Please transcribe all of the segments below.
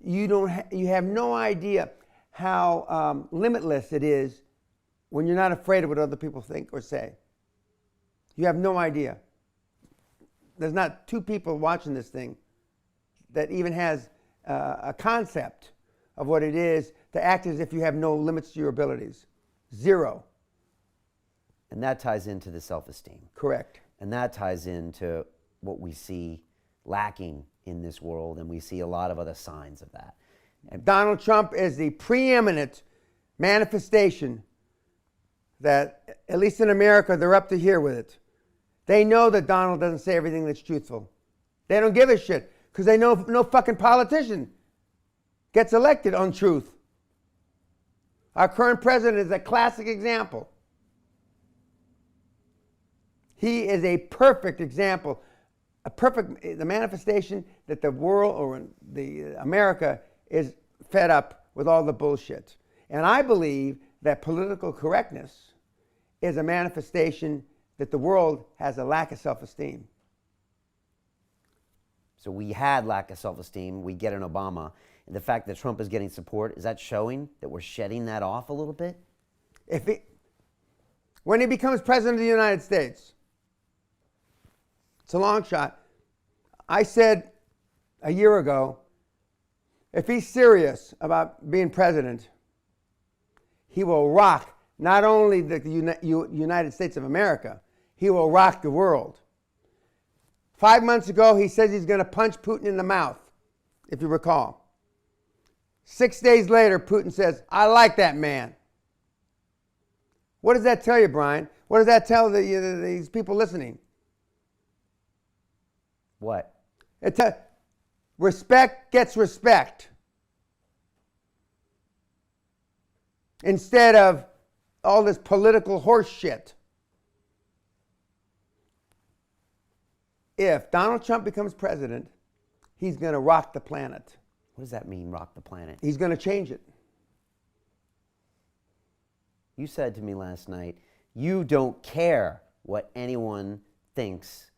you have no idea how limitless it is when you're not afraid of what other people think or say. You have no idea. There's not two people watching this thing that even has a concept of what it is to act as if you have no limits to your abilities. Zero. And that ties into the self-esteem. Correct. And that ties into what we see lacking in this world, and we see a lot of other signs of that. And Donald Trump is the preeminent manifestation that, at least in America, they're up to here with it. They know that Donald doesn't say everything that's truthful. They don't give a shit because they know no fucking politician gets elected on truth. Our current president is a classic example. He is a perfect example, the manifestation that the world or America is fed up with all the bullshit. And I believe that political correctness is a manifestation that the world has a lack of self-esteem. so we had lack of self-esteem. We get an Obama. And the fact that Trump is getting support, is that showing that we're shedding that off a little bit? When he becomes president of the United States, it's a long shot. I said a year ago, if he's serious about being president, he will rock not only the United States of America, he will rock the world. 5 months ago, he says he's going to punch Putin in the mouth, if you recall. 6 days later, Putin says, I like that man. What does that tell you, Brian? What does that tell these people listening? What? Respect gets respect. Instead of all this political horse shit. If Donald Trump becomes president, he's going to rock the planet. What does that mean, rock the planet? He's going to change it. You said to me last night, you don't care what anyone thinks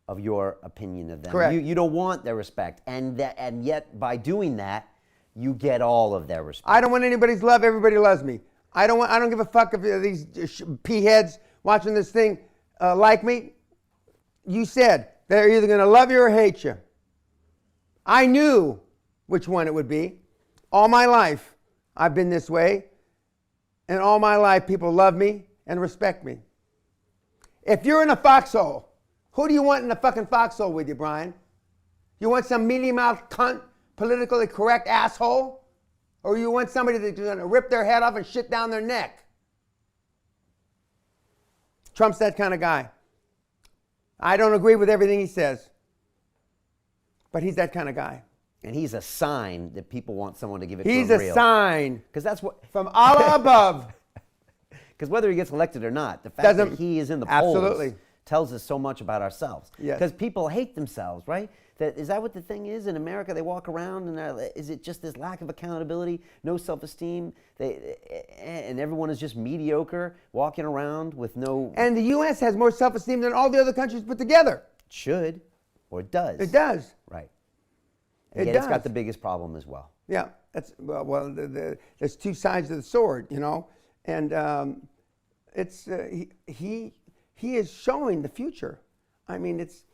of your opinion of them. Correct. You don't want their respect. And yet, by doing that, you get all of their respect. I don't want anybody's love. Everybody loves me. I don't give a fuck if these pea-heads watching this thing like me. You said they're either going to love you or hate you. I knew which one it would be. All my life, I've been this way. And all my life, people love me and respect me. If you're in a foxhole, who do you want in the fucking foxhole with you, Brian? You want some mealy-mouthed cunt, politically correct asshole? Or you want somebody that's going to rip their head off and shit down their neck? Trump's that kind of guy. I don't agree with everything he says, but he's that kind of guy. And he's a sign that people want someone to give it He's to him a sign. Because that's what... From Allah above. Because whether he gets elected or not, the fact that he is in the polls absolutely tells us so much about ourselves. Yes. Because people hate themselves, right? Is that what the thing is? In America, they walk around and is it just this lack of accountability, no self-esteem, and everyone is just mediocre, walking around with no... And the U.S. has more self-esteem than all the other countries put together. It should, or it does. It does. Right. And yet it's got the biggest problem as well. Yeah, that's there's two sides of the sword, you know, and he is showing the future. I mean, it's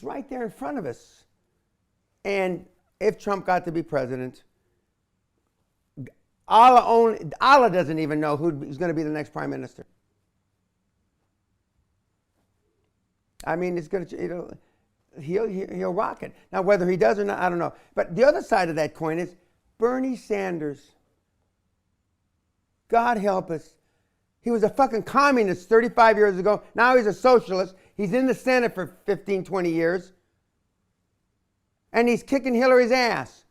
right there in front of us. And if Trump got to be president, Allah doesn't even know who's going to be the next prime minister. I mean, it's going to, he'll rock it. Now, whether he does or not, I don't know. But the other side of that coin is Bernie Sanders. God help us. He was a fucking communist 35 years ago. Now he's a socialist. He's in the Senate for 15, 20 years. And he's kicking Hillary's ass.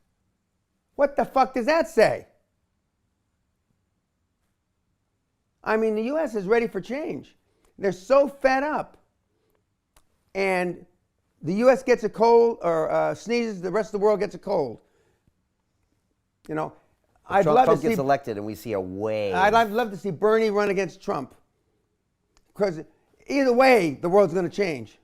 What the fuck does that say? I mean, the U.S. is ready for change. They're so fed up. And the U.S. gets a cold or sneezes, the rest of the world gets a cold. You know, Trump gets elected and we see a wave. I'd love to see Bernie run against Trump. Because either way, the world's going to change.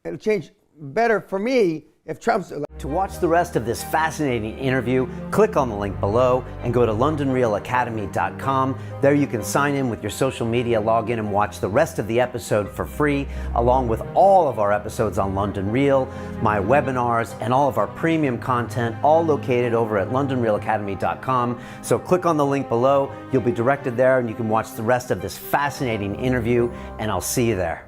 It'll change better for me if Trump's elected. To watch the rest of this fascinating interview, click on the link below and go to londonrealacademy.com. There you can sign in with your social media, log in and watch the rest of the episode for free, along with all of our episodes on London Real, my webinars, and all of our premium content, all located over at londonrealacademy.com. So click on the link below, you'll be directed there and you can watch the rest of this fascinating interview, and I'll see you there.